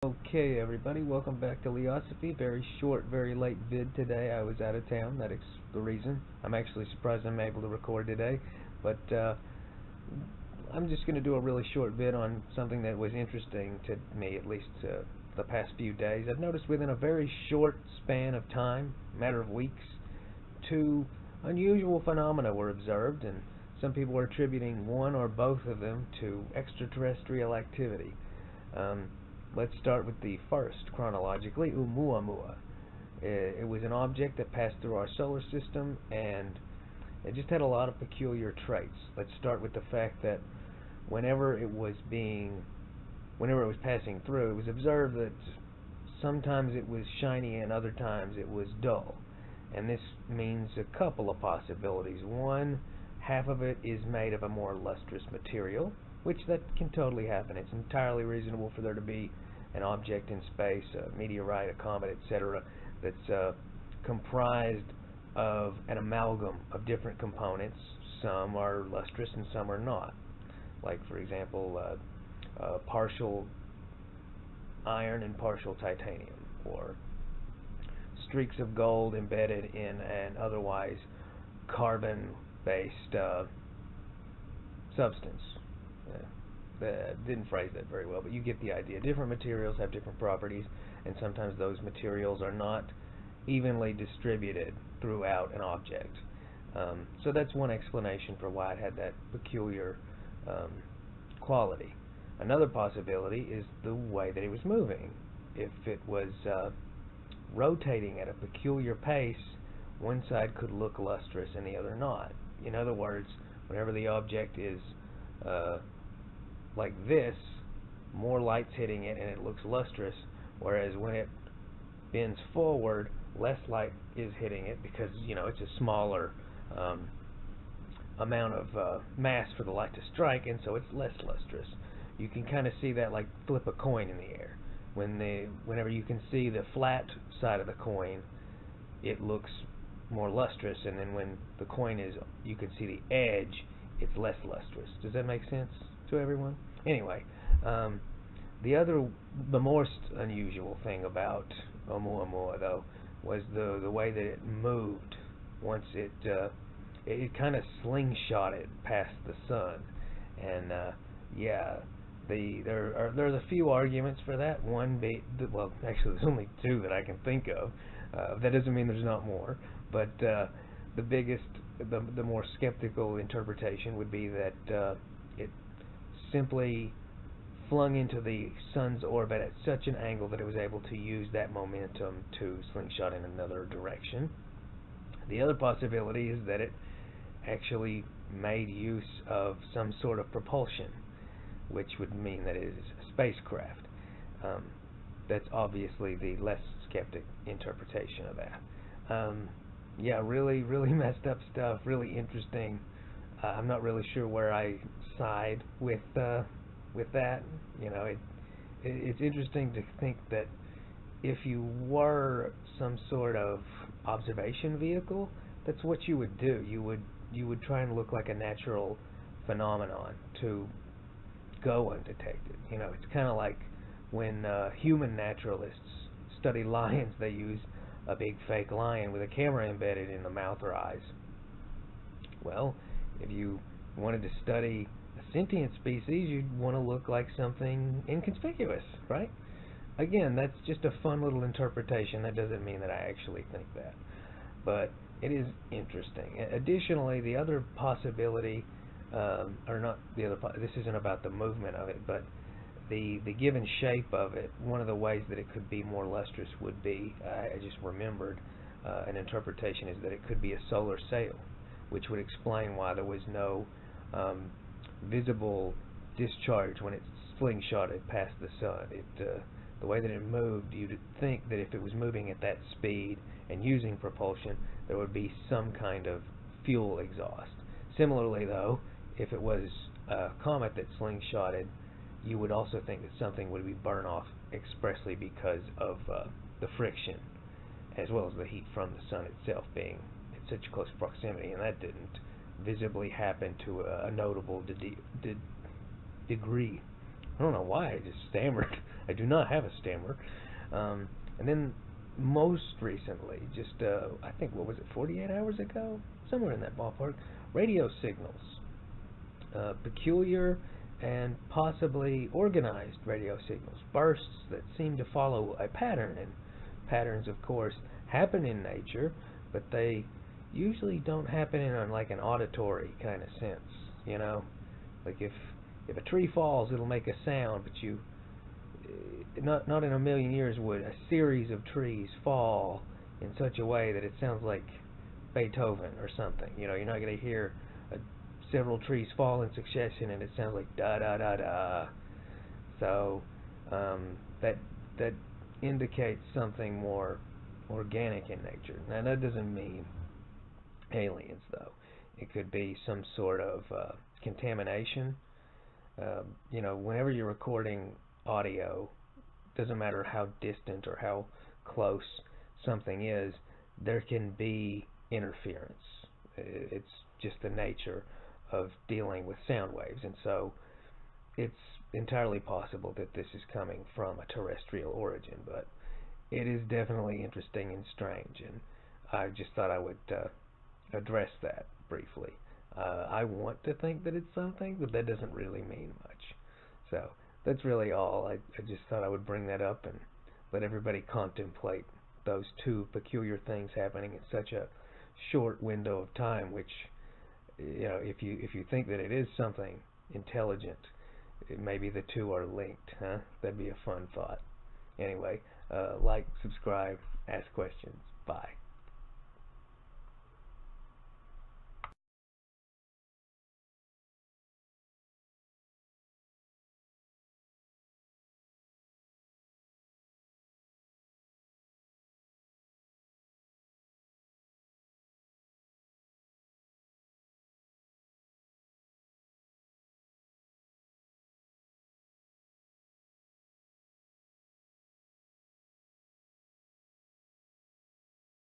Okay, everybody, welcome back to Leosophy. Very short, very late vid today. I was out of town. That's the reason. I'm actually surprised I'm able to record today. But I'm just going to do a really short vid on something that was interesting to me, at least the past few days. I've noticed within a very short span of time, matter of weeks, two unusual phenomena were observed, and some people are attributing one or both of them to extraterrestrial activity. Let's start with the first, chronologically, Oumuamua. It was an object that passed through our solar system, and it just had a lot of peculiar traits. Let's start with the fact that whenever it was passing through, it was observed that sometimes it was shiny and other times it was dull. And this means a couple of possibilities. One, half of it is made of a more lustrous material, which that can totally happen. It's entirely reasonable for there to be an object in space, a meteorite, a comet, etc., that's comprised of an amalgam of different components. Some are lustrous and some are not. Like, for example, partial iron and partial titanium, or streaks of gold embedded in an otherwise carbon-based substance. Didn't phrase that very well, but you get the idea. Different materials have different properties, and sometimes those materials are not evenly distributed throughout an object. So that's one explanation for why it had that peculiar quality. Another possibility is the way that it was moving. If it was rotating at a peculiar pace, one side could look lustrous and the other not. In other words, whenever the object is like this, more light's hitting it and it looks lustrous, whereas when it bends forward, less light is hitting it because, it's a smaller amount of mass for the light to strike, and so it's less lustrous. You can kind of see that like flip a coin in the air. Whenever you can see the flat side of the coin, it looks more lustrous, and then when the coin is, you can see the edge, it's less lustrous. Does that make sense to everyone? Anyway, the most unusual thing about Oumuamua, though, was the way that it moved once it kind of slingshotted past the sun. And there's a few arguments for that. One well, actually there's only two that I can think of. That doesn't mean there's not more, but the biggest, the more skeptical interpretation would be that it simply flung into the sun's orbit at such an angle that it was able to use that momentum to slingshot in another direction. The other possibility is that it actually made use of some sort of propulsion, which would mean that it is a spacecraft. That's obviously the less skeptic interpretation of that. Really, really messed up stuff, really interesting. I'm not really sure where I side with that. It's interesting to think that if you were some sort of observation vehicle, that's what you would do. You would try and look like a natural phenomenon to go undetected. It's kind of like when human naturalists study lions, they use a big fake lion with a camera embedded in the mouth or eyes. Well, if you wanted to study a sentient species, you'd want to look like something inconspicuous, right? Again, that's just a fun little interpretation. That doesn't mean that I actually think that. But it is interesting. Additionally, the other possibility, this isn't about the movement of it, but the given shape of it, one of the ways that it could be more lustrous would be, I just remembered, an interpretation is that it could be a solar sail, which would explain why there was no visible discharge when it slingshotted past the sun. The way that it moved, you'd think that if it was moving at that speed and using propulsion, there would be some kind of fuel exhaust. Similarly, though, if it was a comet that slingshotted, you would also think that something would be burned off expressly because of the friction, as well as the heat from the sun itself being at such close proximity, and that didn't visibly happen to a notable degree. I don't know why I just stammered. I do not have a stammer. And then most recently, just I think, what was it, 48 hours ago? Somewhere in that ballpark. Radio signals. Peculiar and possibly organized radio signals. Bursts that seem to follow a pattern. And patterns, of course, happen in nature, but they usually don't happen in like an auditory kind of sense, you know? Like if a tree falls, it'll make a sound, but you not in a million years would a series of trees fall in such a way that it sounds like Beethoven or something. You know, you're not going to hear several trees fall in succession and it sounds like da da da da. So that indicates something more organic in nature. Now that doesn't mean aliens, though. It could be some sort of contamination. You know, whenever you're recording audio, doesn't matter how distant or how close something is, there can be interference. It's just the nature of dealing with sound waves, and so it's entirely possible that this is coming from a terrestrial origin, but it is definitely interesting and strange, and I just thought I would address that briefly. I want to think that it's something, but that doesn't really mean much. So that's really all. I just thought I would bring that up and let everybody contemplate those two peculiar things happening in such a short window of time, which, you know, if you think that it is something intelligent, maybe the two are linked, huh? That'd be a fun thought. Anyway, like, subscribe, ask questions. Bye.